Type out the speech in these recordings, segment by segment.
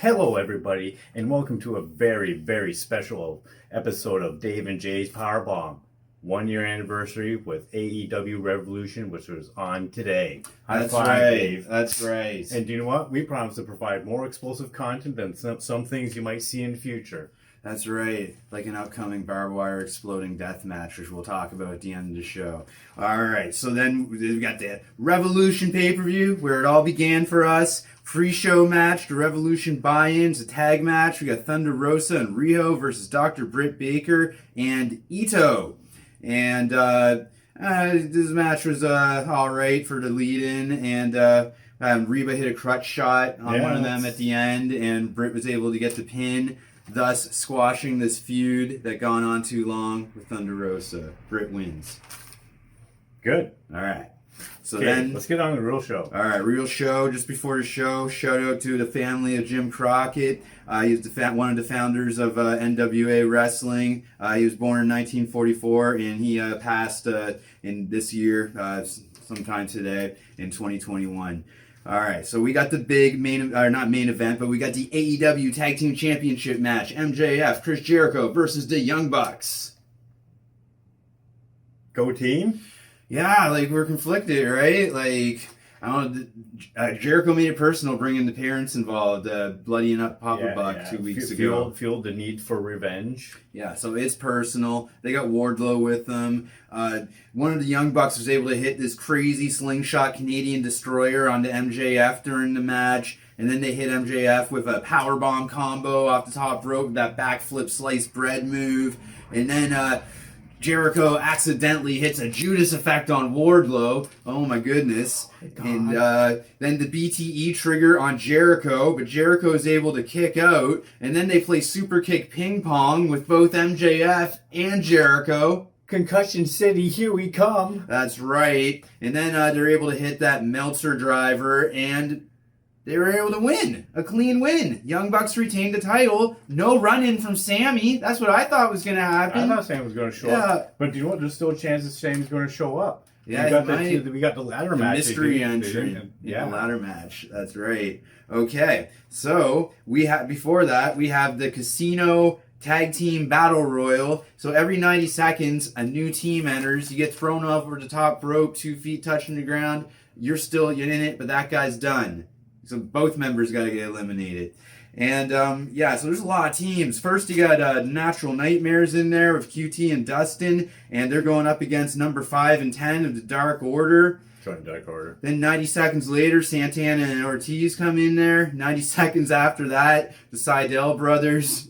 Hello, everybody, and welcome to a very, very special episode of Dave and Jay's Powerbomb. 1 year anniversary with AEW Revolution, which was on today. That's right, Dave. That's right. And do you know what? We promise to provide more explosive content than some things you might see in the future. That's right. Like an upcoming Barbwire exploding death match, which we'll talk about at the end of the show. All right, so then we got the Revolution pay-per-view, where it all began for us. Pre-show match, the Revolution buy-ins, a tag match. We got Thunder Rosa and Riho versus Dr. Britt Baker and Itoh. And this match was all right for the lead-in, and Reba hit a crutch shot on one of them at the end, and Britt was able to get the pin, thus squashing this feud that gone on too long with Thunder Rosa. Britt wins. Good. All right. So okay, then let's get on the real show. All right, real show. Just before the show, shout out to the family of Jim Crockett. He's one of the founders of NWA Wrestling. He was born in 1944, and he passed in this year, sometime today in 2021. All right, so we got the big not main event, but we got the AEW Tag Team Championship match. MJF, Chris Jericho versus the Young Bucks. Go team? Yeah, like, we're conflicted, right? Like, I don't know, Jericho made it personal bringing the parents involved, bloodying up Papa Buck 2 weeks ago. Fueled the need for revenge. Yeah, so it's personal. They got Wardlow with them. One of the Young Bucks was able to hit this crazy slingshot Canadian Destroyer onto MJF during the match. And then they hit MJF with a powerbomb combo off the top rope, that backflip sliced bread move. And then Jericho accidentally hits a Judas effect on Wardlow. Oh my goodness. And then the BTE trigger on Jericho, but Jericho is able to kick out. And then they play super kick ping pong with both MJF and Jericho. Concussion City, here we come. That's right. And then they're able to hit that Meltzer driver, and they were able to win. A clean win. Young Bucks retained the title. No run-in from Sammy. That's what I thought was going to happen. I thought Sammy was going to show up. But do you know what? There's still a chance that Sammy's going to show up. Yeah, we got the ladder match. Mystery entry. Yeah, the ladder match. That's right. Okay. So, before that, we have the Casino Tag Team Battle Royal. So every 90 seconds, a new team enters. You get thrown over the top rope, 2 feet touching the ground. You're in it, but that guy's done. So both members got to get eliminated. And, so there's a lot of teams. First, you got Natural Nightmares in there with QT and Dustin. And they're going up against number 5 and 10 of the Dark Order. Dark Order. Then 90 seconds later, Santana and Ortiz come in there. 90 seconds after that, the Sydal brothers.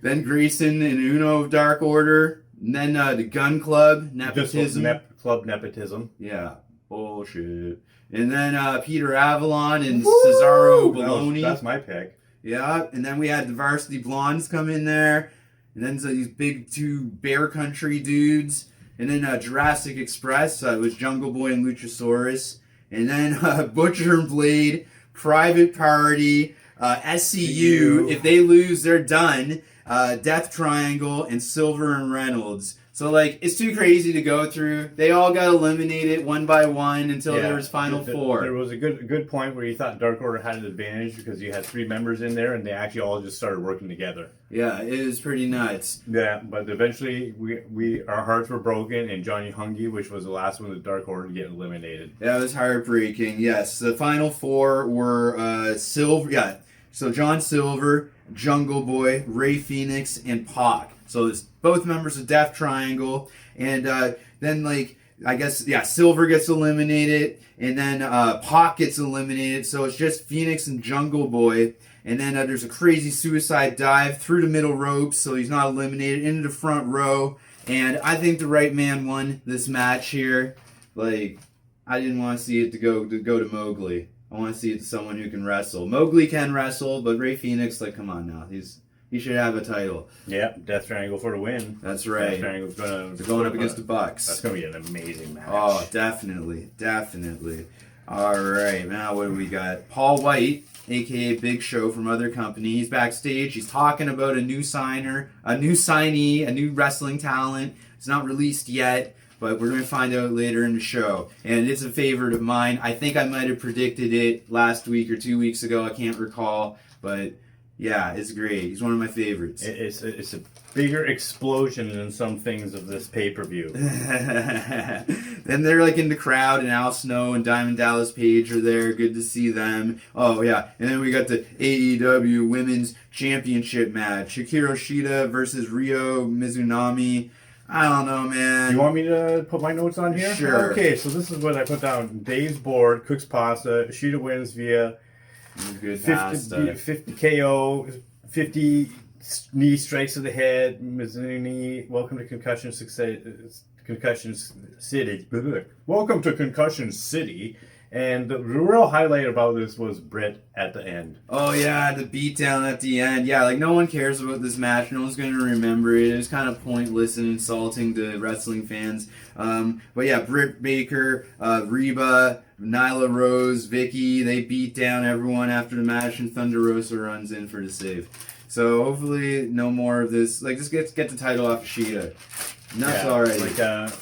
Then Grayson and Uno of Dark Order. And then the Gunn Club, Nepotism. Club Nepotism. Yeah. Bullshit. And then Peter Avalon and Cesaro Bologni. That's my pick. Yeah, and then we had the Varsity Blondes come in there. And then these big 2 Bear Country dudes. And then Jurassic Express was Jungle Boy and Luchasaurus. And then Butcher and Blade, Private Party, SCU. If they lose, they're done. Death Triangle, and Silver and Reynolds. So, like, it's too crazy to go through. They all got eliminated one by one until there was Final Four. There was a good point where you thought Dark Order had an advantage because you had 3 members in there and they actually all just started working together. Yeah, it was pretty nuts. Yeah, but eventually our hearts were broken, and Johnny Hungy, which was the last one of the Dark Order to get eliminated. Yeah, it was heartbreaking. Yes, the Final Four were Silver. Yeah, so John Silver, Jungle Boy, Ray Fenix, and Pac. So it's both members of Death Triangle. And then, Silver gets eliminated. And then Pac gets eliminated. So it's just Phoenix and Jungle Boy. And then there's a crazy suicide dive through the middle ropes. So he's not eliminated, into the front row. And I think the right man won this match here. Like, I didn't want to see it to go to Mowgli. I want to see it to someone who can wrestle. Mowgli can wrestle, but Ray Phoenix, like, come on now. He should have a title. Yeah, Death Triangle for the win. That's right. Death Triangle's going up against the Bucks. That's going to be an amazing match. Oh, definitely. All right, now what do we got? Paul Wight, a.k.a. Big Show from Other Company. He's backstage. He's talking about a new signee, a new wrestling talent. It's not released yet, but we're going to find out later in the show. And it's a favorite of mine. I think I might have predicted it last week or 2 weeks ago. I can't recall, but Yeah, it's great. He's one of my favorites. It's a bigger explosion than some things of this pay-per-view. Then they're like in the crowd, and Al Snow and Diamond Dallas Page are there. Good to see them. Oh yeah, and then we got the AEW Women's Championship match: Hikaru Shida versus Riho Mizunami. I don't know, man. You want me to put my notes on here? Sure. Okay, so this is what I put down. Dave's board, cooks pasta. Shida wins via Good 50 KO, 50 knee strikes to the head. Mizunami, welcome to Concussion City. Welcome to Concussion City. And the real highlight about this was Britt at the end. Oh yeah, the beatdown at the end. Yeah, like no one cares about this match. No one's going to remember it. It was kind of pointless and insulting to wrestling fans. But yeah, Britt Baker, Reba, Nyla Rose, Vicky, they beat down everyone after the match, and Thunder Rosa runs in for the save. So hopefully no more of this. Like, just get the title off of Shida. Nuts already. Like,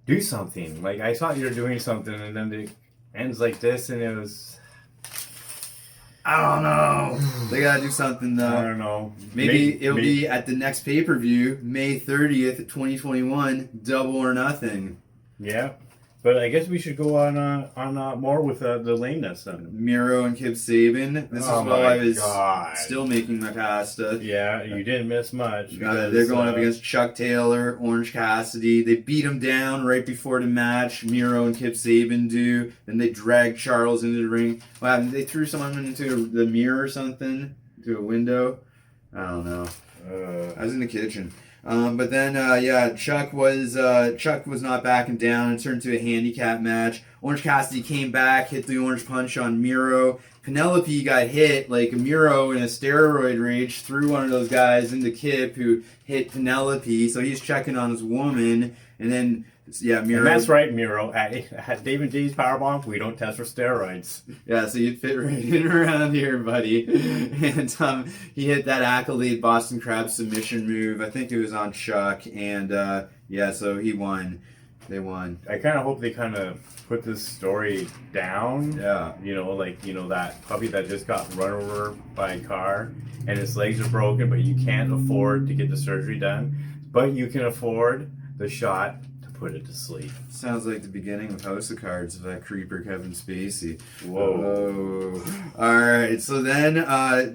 do something. Like, I thought you were doing something, and then it ends like this, and it was... I don't know. They gotta do something, though. I don't know. Maybe it'll be at the next pay-per-view, May 30th, 2021, Double or Nothing. Yeah. But I guess we should go on more with the lameness then. Miro and Kip Sabian. This is while I was still making my pasta. Yeah, you didn't miss much. Because, they're going up against Chuck Taylor, Orange Cassidy. They beat him down right before the match. Miro and Kip Sabian do. Then they drag Charles into the ring. Wow, they threw someone into the mirror or something, to a window. I don't know. I was in the kitchen. But then, Chuck was not backing down and turned to a handicap match. Orange Cassidy came back, hit the orange punch on Miro. Penelope got hit, like Miro in a steroid rage, threw one of those guys into Kip, who hit Penelope. So he's checking on his woman, and then Miro. And that's right, Miro. At David G's Powerbomb, we don't test for steroids. Yeah, so you'd fit right in around here, buddy. And he hit that Accolade Boston Crab submission move. I think it was on Chuck, and so he won. They won. I kind of hope they kind of put this story down. Yeah. That puppy that just got run over by a car and his legs are broken, but you can't afford to get the surgery done. But you can afford the shot to put it to sleep. Sounds like the beginning of House of Cards of that creeper Kevin Spacey. Whoa. Alright, so then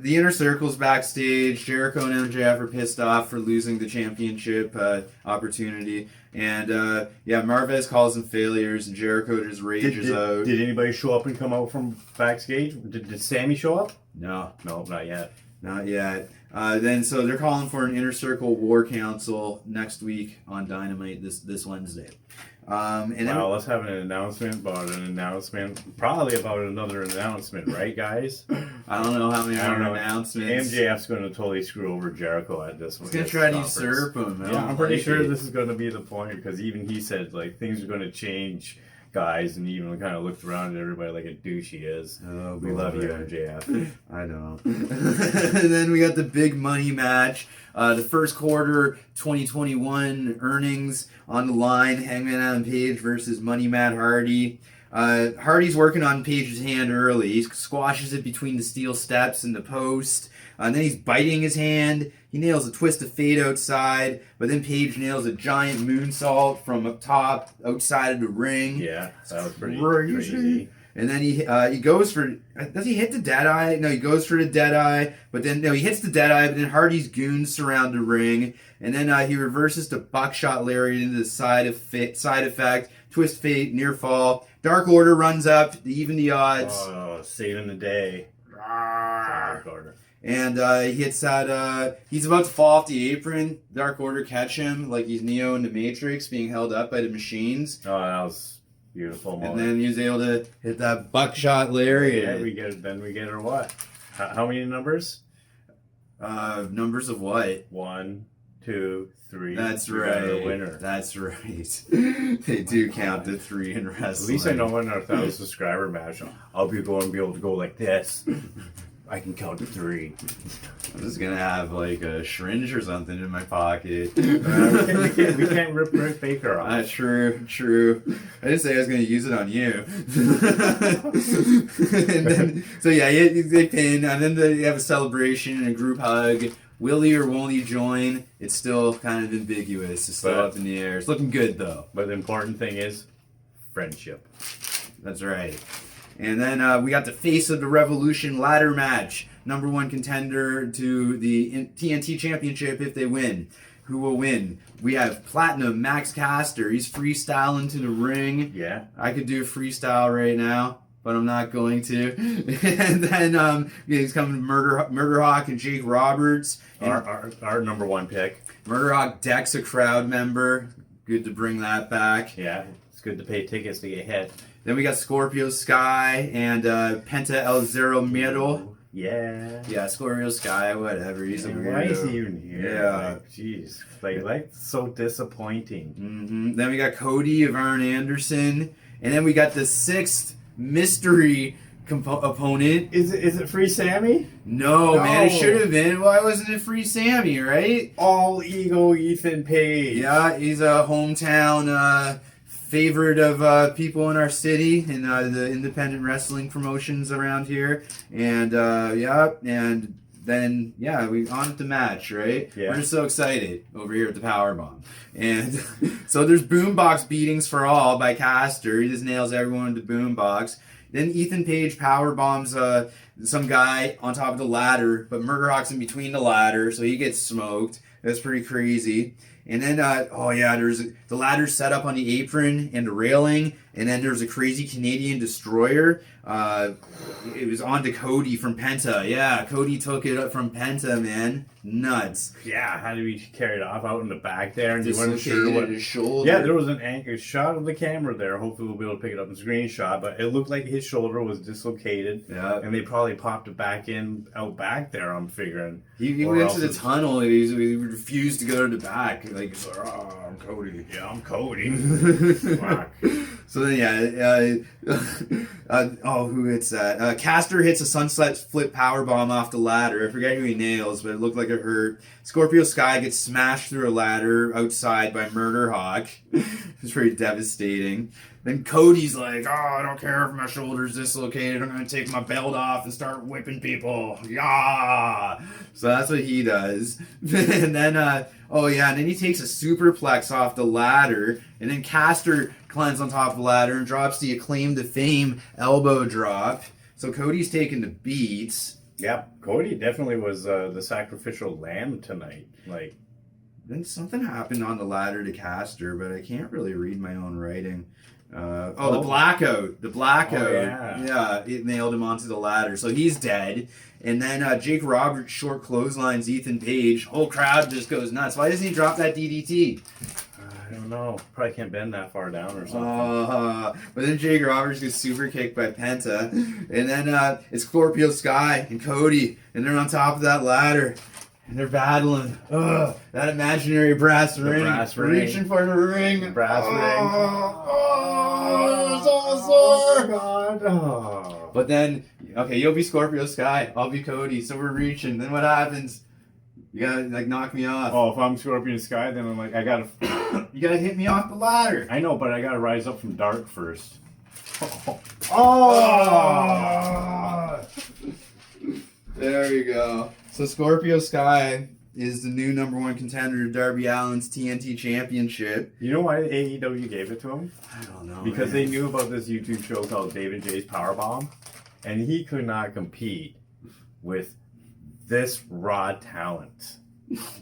the Inner Circle's backstage. Jericho and MJF are pissed off for losing the championship opportunity. And Marvez calls them failures, and Jericho just rages out. Did anybody show up and come out from backstage? Did Sammy show up? No, not yet. Not yet. So they're calling for an Inner Circle War Council next week on Dynamite this Wednesday. Let's have an announcement about an announcement. Probably about another announcement, right, guys? I don't know how many more announcements. MJF's going to totally screw over Jericho at this one. He's going to try to usurp him. Yeah, I'm pretty sure this is going to be the point, because even he said, like, things are going to change, guys, and he even kind of looked around at everybody like a douche he is. Oh, we love you, MJF. I know. And then we got the big money match. The first quarter 2021 earnings on the line. Hangman Adam Page versus Money Matt Hardy. Hardy's working on Page's hand early. He squashes it between the steel steps and the post. And then he's biting his hand. He nails a twist of fate outside, but then Page nails a giant moonsault from up top, outside of the ring. Yeah, that was pretty crazy. And then he goes for... Does he hit the Deadeye? No, he goes for the Deadeye, but then... No, he hits the Deadeye, but then Hardy's goons surround the ring. And then he reverses the buckshot lariat into the side effect, twist fate, near fall. Dark Order runs up to even the odds. Oh, saving the day. Dark Order. And he hits that... he's about to fall off the apron. Dark Order catch him like he's Neo in the Matrix, being held up by the machines. Oh, that was... beautiful moment. And then he was able to hit that buckshot lariat. Yeah, we get her what? How many numbers? Numbers of what? 1, 2, 3. That's we right. got our winner. That's right. They do count to 3 in wrestling. At least I know in our 1,000 subscriber match, I'll be able to go like this. I can count to 3. I'm just gonna have like a syringe or something in my pocket. We can't rip Britt Baker off. True. I didn't say I was gonna use it on you. And then, so yeah, they pin, and then they have a celebration and a group hug. Will he or won't he join? It's still kind of ambiguous. It's still up in the air. It's looking good though. But the important thing is friendship. That's right. And then we got the Face of the Revolution ladder match. Number one contender to the TNT Championship if they win. Who will win? We have Platinum Max Caster. He's freestyling to the ring. Yeah. I could do a freestyle right now, but I'm not going to. And then he's coming Murder Hawk and Jake Roberts. And Our number one pick. Murder Hawk Deck's a crowd member. Good to bring that back. Yeah. It's good to pay tickets to get hit. Then we got Scorpio Sky and Penta El Zero Miedo. Yeah. Yeah, Scorpio Sky, whatever. He's a weirdo. Why is he even here? Yeah. Jeez. Like so disappointing. Mm-hmm. Then we got Cody of Arn Anderson. And then we got the sixth mystery opponent. Is it Free Sammy? No, man, it should have been. Why wasn't it Free Sammy, right? All Ego Ethan Page. Yeah, he's a hometown favorite of people in our city and the independent wrestling promotions around here. And then we on with the match, right? Yeah. We're just so excited over here at the Powerbomb. And so there's boombox beatings for all by Caster. He just nails everyone with the boombox. Then Ethan Page powerbombs some guy on top of the ladder, but Murderhawk's in between the ladder, so he gets smoked. That's pretty crazy. And then, there's the ladder set up on the apron and the railing, and then there's a crazy Canadian destroyer. It was on to Cody from Penta. Yeah, Cody took it up from Penta, man. Nuts. Yeah, how did we carry it off out in the back there? And you weren't sure Dislocated what. his shoulder. Yeah, there was a shot of the camera there. Hopefully, we'll be able to pick it up in screenshot. But it looked like his shoulder was dislocated. Yeah. And they probably popped it back out back there, I'm figuring. He went to the tunnel and he refused to go to the back. Like, he's like, I'm Cody. Yeah, I'm Cody. Fuck. So then, who hits that? Caster hits a sunset flip powerbomb off the ladder. I forget who he nails, but it looked like it hurt. Scorpio Sky gets smashed through a ladder outside by Murder Hawk. It's pretty devastating. Then Cody's like, I don't care if my shoulder's dislocated. I'm going to take my belt off and start whipping people. Yeah. So that's what he does. And then, and then he takes a superplex off the ladder. And then Caster climbs on top of the ladder and drops the Acclaim to Fame elbow drop. So Cody's taking the beats. Yep, Cody definitely was the sacrificial lamb tonight. Like, then something happened on the ladder to Caster, but I can't really read my own writing. The blackout. The blackout. Oh, yeah. Yeah, it nailed him onto the ladder. So he's dead. And then Jake Roberts short clotheslines Ethan Page. Whole crowd just goes nuts. Why doesn't he drop that DDT? I don't know. Probably can't bend that far down or something. But then Jake Roberts gets super kicked by Penta. And then it's Scorpio Sky and Cody. And they're on top of that ladder. And they're battling. That imaginary brass ring. Brass ring. Reaching for the ring. The brass ring. It's all sore. God. Oh. But then, okay, you'll be Scorpio Sky. I'll be Cody. So we're reaching. Then what happens? You gotta, knock me off. Oh, if I'm Scorpion Sky, then I'm like, I gotta... You gotta hit me off the ladder. I know, but I gotta rise up from dark first. There you go. So Scorpio Sky is the new number one contender to Darby Allin's TNT Championship. You know why AEW gave it to him? I don't know. Because they knew about this YouTube show called David J's Powerbomb, and he could not compete with this raw talent.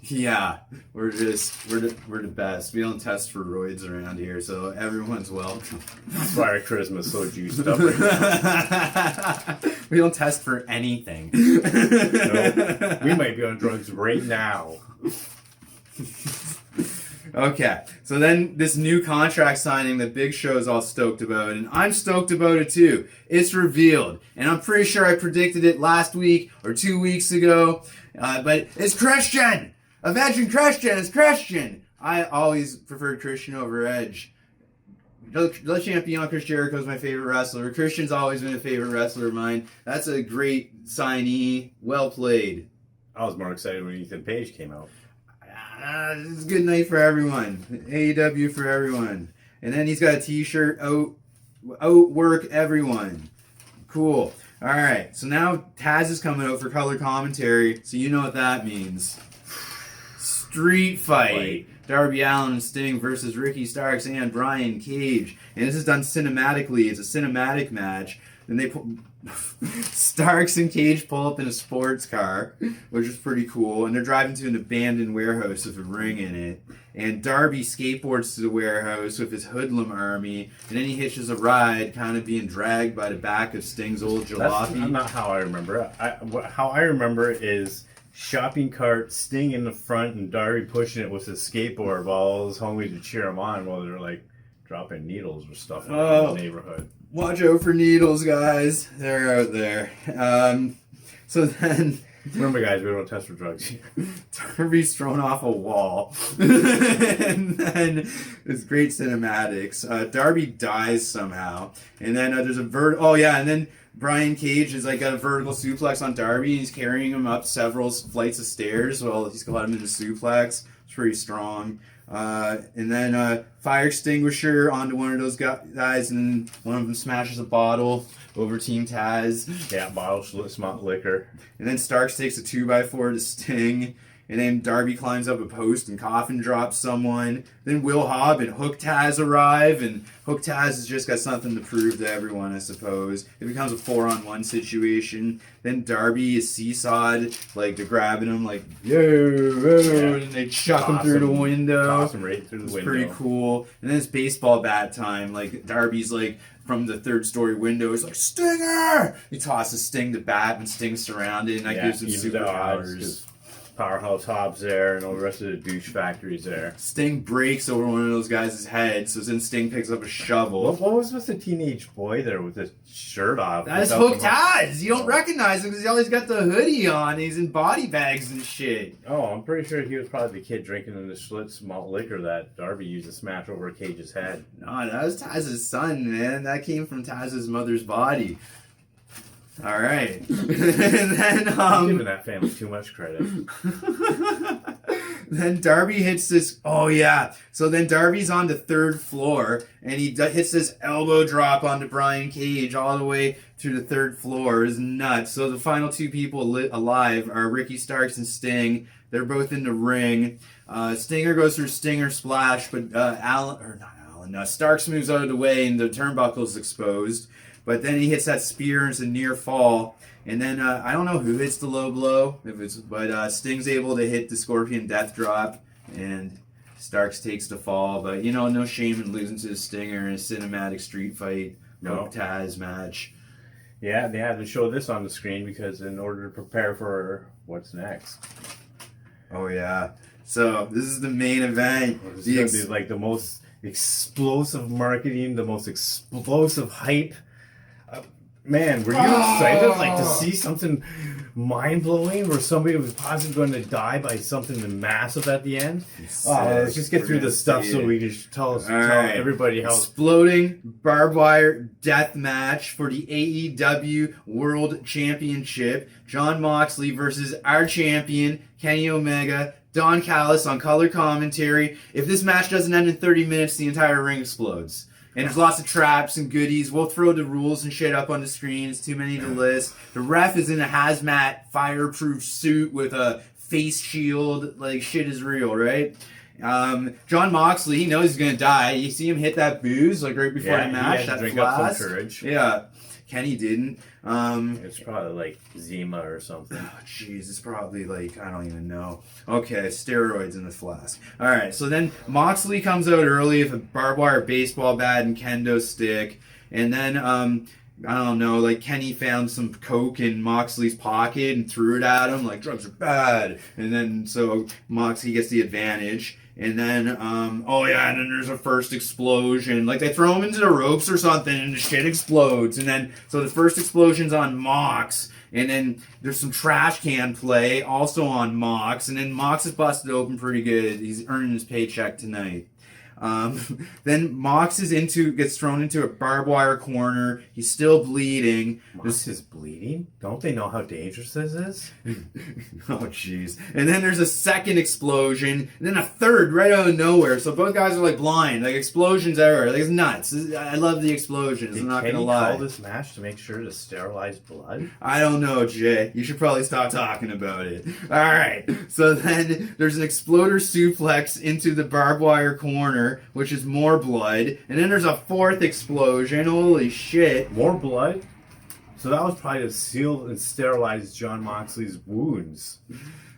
Yeah, we're the best. We don't test for roids around here, so everyone's welcome. That's why our charisma's so juiced up right now. We don't test for anything. No, we might be on drugs right now. Okay, so then this new contract signing that Big Show's all stoked about, and I'm stoked about it too. It's revealed, and I'm pretty sure I predicted it last week or 2 weeks ago, but it's Christian! Imagine Christian, it's Christian! I always preferred Christian over Edge. Le Champion Chris Jericho is my favorite wrestler. Christian's always been a favorite wrestler of mine. That's a great signee. Well played. I was more excited when Ethan Page came out. This is a good night for everyone. AEW for everyone. And then he's got a t-shirt, outwork everyone. Cool. All right, so now Taz is coming out for color commentary, so you know what that means. Street fight. Darby Allin and Sting versus Ricky Starks and Brian Cage. And this is done cinematically. It's a cinematic match. And they Starks and Cage pull up in a sports car, which is pretty cool. And they're driving to an abandoned warehouse with a ring in it. And Darby skateboards to the warehouse with his hoodlum army. And then he hitches a ride, kind of being dragged by the back of Sting's old jalopy. That's not how I remember it. How I remember it is shopping cart, Sting in the front, and Darby pushing it with his skateboard while all his homies would cheer him on while they're like dropping needles or stuff in the neighborhood. Watch out for needles, guys. They're out there. So then... Remember, guys, we don't test for drugs. Darby's thrown off a wall. And then it's great cinematics. Darby dies somehow. And then there's a and then Brian Cage has got a vertical suplex on Darby, and he's carrying him up several flights of stairs while he's got him in the suplex. It's pretty strong. And then fire extinguisher onto one of those guys, and then one of them smashes a bottle over Team Taz. Yeah, bottle smart liquor. And then Starks takes a 2x4 to Sting. And then Darby climbs up a post and coffin drops someone. Then Will Hobb and Hook Taz arrive, and Hook Taz has just got something to prove to everyone, I suppose. It becomes a 4-on-1 situation. Then Darby is seesawed, they're grabbing him, and they chuck him through the window. Toss him right through the window. It's pretty cool. And then it's baseball bat time. Darby's from the third-story window, he's like, Stinger! He tosses Sting the bat, and Sting's surrounded, and that gives him superpowers. Powerhouse Hobbs there, and all the rest of the douche factories there. Sting breaks over one of those guys' heads, so then Sting picks up a shovel. What was with the teenage boy there with his shirt off? That's Hook Taz! You don't recognize him because he always got the hoodie on. He's in body bags and shit. Oh, I'm pretty sure he was probably the kid drinking in the Schlitz malt liquor that Darby used to smash over Cage's head. No, that was Taz's son, man. That came from Taz's mother's body. All right. And then I'm giving that family too much credit. Then Darby hits this. Oh yeah. So then Darby's on the third floor, and he hits this elbow drop onto Brian Cage all the way through the third floor. It's nuts. So the final two people alive are Ricky Starks and Sting. They're both in the ring. Stinger goes through Stinger Splash, but Starks moves out of the way, and the turnbuckle's exposed. But then he hits that spear, and it's a near fall. And then, I don't know who hits the low blow, but Sting's able to hit the Scorpion Death Drop, and Starks takes the fall. But, no shame in losing to the Stinger in a cinematic street fight, Hook Taz match. Yeah, they had to show this on the screen because in order to prepare for what's next. Oh, yeah. So, this is the main event. This is going to be the most explosive marketing, the most explosive hype. Man, were you excited to see something mind-blowing where somebody was possibly going to die by something massive at the end? Let's just get through the stuff so we can tell everybody how... Exploding barbed wire death match for the AEW World Championship. Jon Moxley versus our champion, Kenny Omega. Don Callis on color commentary. If this match doesn't end in 30 minutes, the entire ring explodes. And there's lots of traps and goodies. We'll throw the rules and shit up on the screen. It's too many to list. The ref is in a hazmat fireproof suit with a face shield. Shit is real, right? Jon Moxley, he knows he's going to die. You see him hit that booze right before the match. He had to drink flask. up some courage. Yeah. Kenny didn't. It's probably Zima or something. Oh, jeez, it's probably I don't even know. Okay, steroids in the flask. All right, so then Moxley comes out early with a barbed wire baseball bat and kendo stick, and then I don't know, Kenny found some coke in Moxley's pocket and threw it at him, drugs are bad, and then so Moxley gets the advantage. And then, and then there's a first explosion. They throw him into the ropes or something, and the shit explodes. And then, so the first explosion's on Mox. And then there's some trash can play, also on Mox. And then Mox is busted open pretty good. He's earning his paycheck tonight. Then Mox gets thrown into a barbed wire corner. He's still bleeding. Mox is bleeding? Don't they know how dangerous this is? Oh, jeez. And then there's a second explosion, and then a third right out of nowhere. So both guys are like blind, like explosions everywhere. Like, it's nuts. I love the explosions. I'm not gonna lie. Call this match to make sure to sterilize blood? I don't know, Jay. You should probably stop talking about it. All right. So then there's an exploder suplex into the barbed wire corner, which is more blood. And then there's a fourth explosion. Holy shit. More blood? So that was probably to seal and sterilize Jon Moxley's wounds.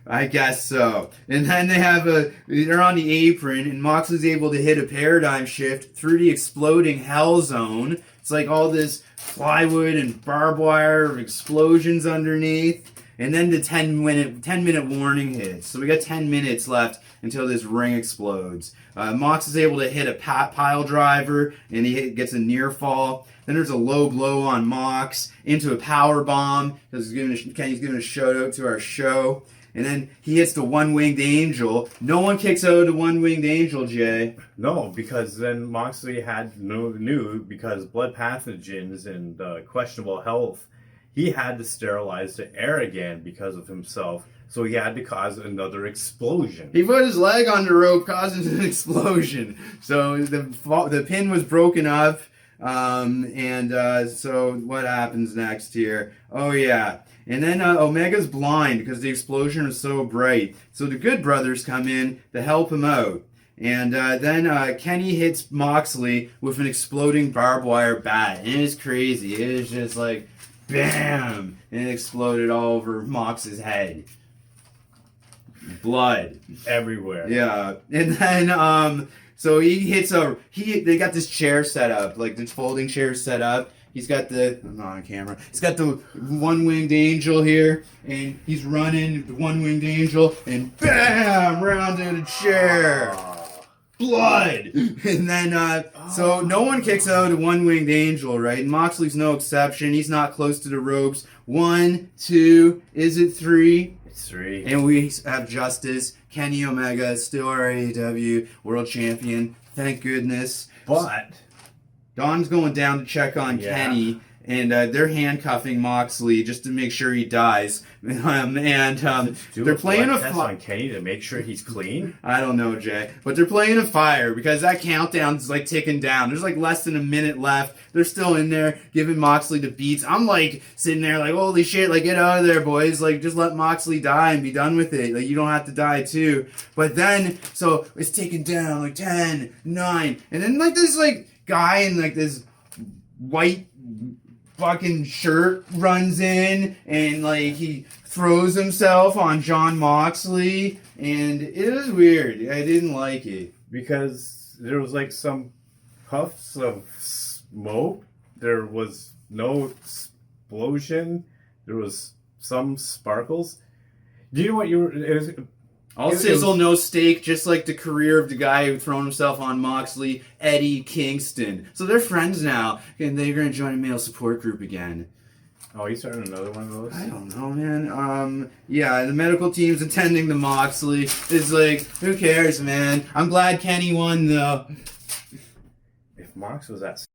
I guess so. And then they're on the apron, and Moxley's able to hit a paradigm shift through the exploding hell zone. It's like all this plywood and barbed wire explosions underneath. And then the 10-minute warning hits. So we got 10 minutes left until this ring explodes. Mox is able to hit a pile driver, and he gets a near fall. Then there's a low blow on Mox into a power bomb. Kenny's giving a shout out to our show. And then he hits the one-winged angel. No one kicks out of the one-winged angel, Jay. No, because then Moxley knew because blood pathogens and questionable health, he had to sterilize the air again because of himself. So he had to cause another explosion. He put his leg on the rope, causing an explosion. So the pin was broken up. So what happens next here? Oh, yeah. And then Omega's blind because the explosion was so bright. So the Good Brothers come in to help him out. And then Kenny hits Moxley with an exploding barbed wire bat. And it's crazy. It is just like, bam! And it exploded all over Mox's head. Blood. Everywhere. Yeah. And then, so he hits they got this chair set up, like this folding chair set up. He's got I'm not on camera. He's got the one-winged angel here, and he's running the one-winged angel, and bam! Round to the chair. Blood! And then, so no one kicks out a one-winged angel, right? And Moxley's no exception. He's not close to the ropes. 1, 2, is it 3? It's 3. And we have justice. Kenny Omega, still our AEW World Champion. Thank goodness. But Don's going down to check on Kenny, and they're handcuffing Moxley just to make sure he dies. They're playing a test on Kenny to make sure he's clean. I don't know, Jay, but they're playing a fire because that countdown's like ticking down. There's like less than a minute left. They're still in there giving Moxley the beats. I'm like sitting there like, holy shit, like get out of there, boys. Like just let Moxley die and be done with it. Like you don't have to die too. But then, so it's ticking down like 10, 9, and then like this like guy in like this white fucking shirt runs in and like he throws himself on Jon Moxley, and it was weird. I didn't like it because there was like some puffs of smoke. There was no explosion. There was some sparkles. Do you know what all sizzle, no steak, just like the career of the guy who thrown himself on Moxley, Eddie Kingston. So they're friends now, and they're going to join a male support group again. Oh, he's starting another one of those? I don't know, man. Yeah, the medical team's attending to Moxley. It's like, who cares, man? I'm glad Kenny won, though. If Mox was at